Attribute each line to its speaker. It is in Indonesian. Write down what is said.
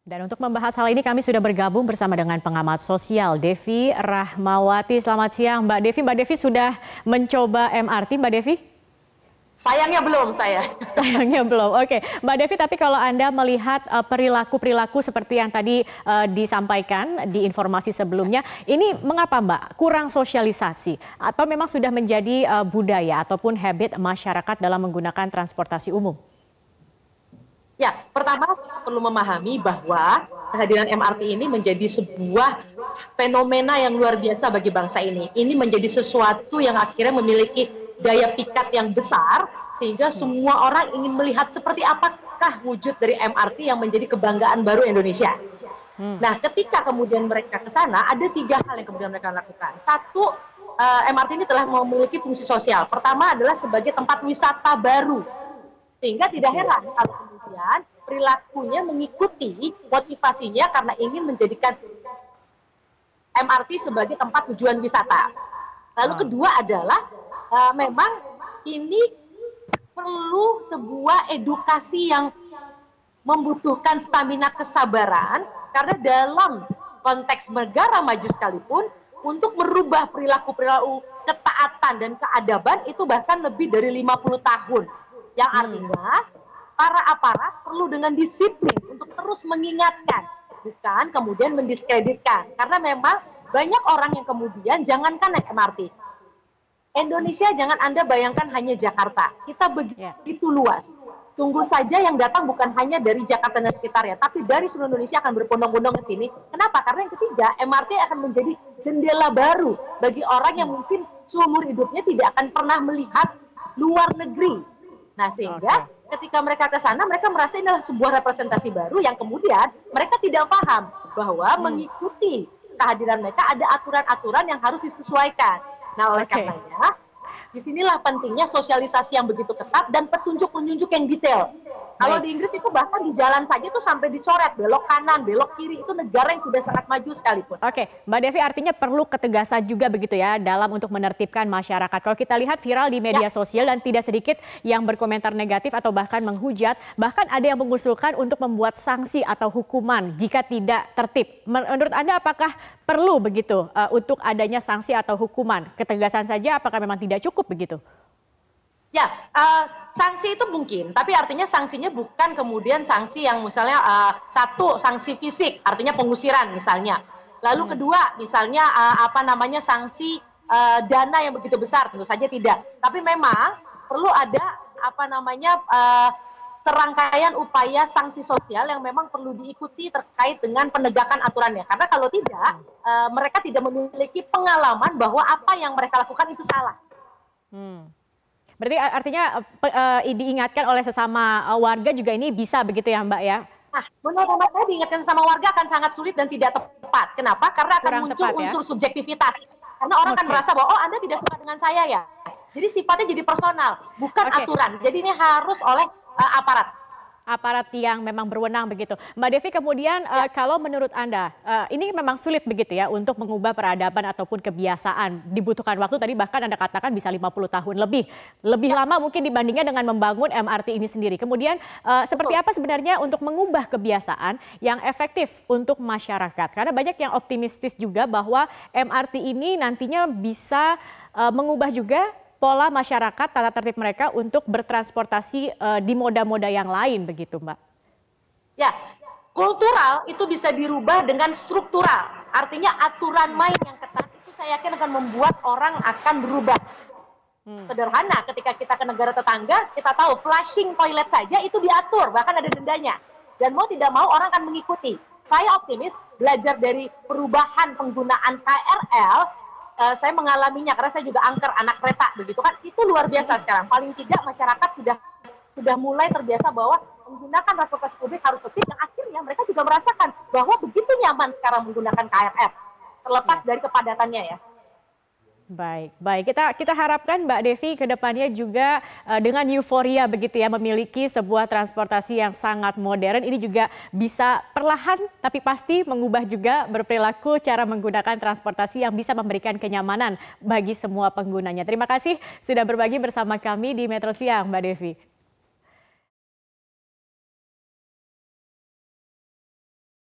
Speaker 1: Dan untuk membahas hal ini kami sudah bergabung bersama dengan pengamat sosial Devi Rahmawati. Selamat siang Mbak Devi. Mbak Devi sudah mencoba MRT Mbak Devi?
Speaker 2: Sayangnya belum saya.
Speaker 1: Sayangnya belum. Oke, Mbak Devi, tapi kalau Anda melihat perilaku-perilaku seperti yang tadi disampaikan di informasi sebelumnya, ini mengapa Mbak kurang sosialisasi atau memang sudah menjadi budaya ataupun habit masyarakat dalam menggunakan transportasi umum?
Speaker 2: Ya, pertama kita perlu memahami bahwa kehadiran MRT ini menjadi sebuah fenomena yang luar biasa bagi bangsa ini. Ini menjadi sesuatu yang akhirnya memiliki daya pikat yang besar, sehingga semua orang ingin melihat seperti apakah wujud dari MRT yang menjadi kebanggaan baru Indonesia. Nah, ketika kemudian mereka ke sana, ada 3 hal yang kemudian mereka lakukan. Satu, MRT ini telah memiliki fungsi sosial. Pertama adalah sebagai tempat wisata baru. Sehingga tidak heran kalau kemudian perilakunya mengikuti motivasinya karena ingin menjadikan MRT sebagai tempat tujuan wisata. Lalu kedua adalah memang ini perlu sebuah edukasi yang membutuhkan stamina kesabaran, karena dalam konteks negara maju sekalipun untuk merubah perilaku-perilaku ketaatan dan keadaban itu bahkan lebih dari 50 tahun. Yang artinya para aparat perlu dengan disiplin untuk terus mengingatkan, bukan kemudian mendiskreditkan. Karena memang banyak orang yang kemudian jangankan naik MRT. Indonesia jangan Anda bayangkan hanya Jakarta. Kita begitu luas. Tunggu saja yang datang bukan hanya dari Jakarta dan sekitarnya, tapi dari seluruh Indonesia akan berbondong-bondong ke sini. Kenapa? Karena yang ketiga, MRT akan menjadi jendela baru bagi orang yang mungkin seumur hidupnya tidak akan pernah melihat luar negeri. Nah, sehingga ketika mereka ke sana, mereka merasa ini adalah sebuah representasi baru yang kemudian mereka tidak paham bahwa mengikuti kehadiran mereka ada aturan-aturan yang harus disesuaikan. Nah, oleh karenanya, disinilah pentingnya sosialisasi yang begitu ketat dan petunjuk-penunjuk yang detail. Kalau di Inggris itu bahkan di jalan saja itu sampai dicoret, belok kanan, belok kiri, itu negara yang sudah sangat maju sekalipun.
Speaker 1: Oke, Mbak Devi, artinya perlu ketegasan juga begitu ya dalam untuk menertibkan masyarakat. Kalau kita lihat viral di media sosial dan tidak sedikit yang berkomentar negatif atau bahkan menghujat, bahkan ada yang mengusulkan untuk membuat sanksi atau hukuman jika tidak tertib. Menurut Anda apakah perlu begitu untuk adanya sanksi atau hukuman? Ketegasan saja apakah memang tidak cukup begitu?
Speaker 2: Ya, sanksi itu mungkin, tapi artinya sanksinya bukan kemudian sanksi yang misalnya satu, sanksi fisik, artinya pengusiran misalnya. Lalu kedua, misalnya sanksi dana yang begitu besar, tentu saja tidak. Tapi memang perlu ada serangkaian upaya sanksi sosial yang memang perlu diikuti terkait dengan penegakan aturannya. Karena kalau tidak, mereka tidak memiliki pengalaman bahwa apa yang mereka lakukan itu salah.
Speaker 1: Berarti artinya diingatkan oleh sesama warga juga ini bisa begitu ya Mbak ya?
Speaker 2: Nah, menurut saya diingatkan sama warga akan sangat sulit dan tidak tepat. Kenapa? Karena akan muncul unsur subjektivitas. Karena orang akan merasa bahwa, oh Anda tidak suka dengan saya ya. Jadi sifatnya jadi personal, bukan aturan. Jadi ini harus oleh aparat.
Speaker 1: Aparat yang memang berwenang begitu. Mbak Devi, kemudian kalau menurut Anda, ini memang sulit begitu ya untuk mengubah peradaban ataupun kebiasaan. Dibutuhkan waktu, tadi bahkan Anda katakan bisa 50 tahun lebih. Lebih lama mungkin dibandingkan dengan membangun MRT ini sendiri. Kemudian seperti apa sebenarnya untuk mengubah kebiasaan yang efektif untuk masyarakat? Karena banyak yang optimistis juga bahwa MRT ini nantinya bisa mengubah juga pola masyarakat, tata tertib mereka untuk bertransportasi di moda-moda yang lain begitu Mbak?
Speaker 2: Ya, kultural itu bisa dirubah dengan struktural. Artinya aturan main yang ketat itu saya yakin akan membuat orang akan berubah. Sederhana, ketika kita ke negara tetangga, kita tahu flushing toilet saja itu diatur, bahkan ada dendanya. Dan mau tidak mau orang akan mengikuti. Saya optimis belajar dari perubahan penggunaan KRL, saya mengalaminya karena saya juga angker anak kereta begitu kan, itu luar biasa sekarang. Paling tidak masyarakat sudah mulai terbiasa bahwa menggunakan transportasi publik harus tertib, yang akhirnya mereka juga merasakan bahwa begitu nyaman sekarang menggunakan KRL, terlepas dari kepadatannya ya.
Speaker 1: Baik. Kita harapkan Mbak Devi ke depannya juga dengan euforia begitu ya, memiliki sebuah transportasi yang sangat modern. Ini juga bisa perlahan tapi pasti mengubah juga berperilaku cara menggunakan transportasi yang bisa memberikan kenyamanan bagi semua penggunanya. Terima kasih sudah berbagi bersama kami di Metro Siang Mbak Devi.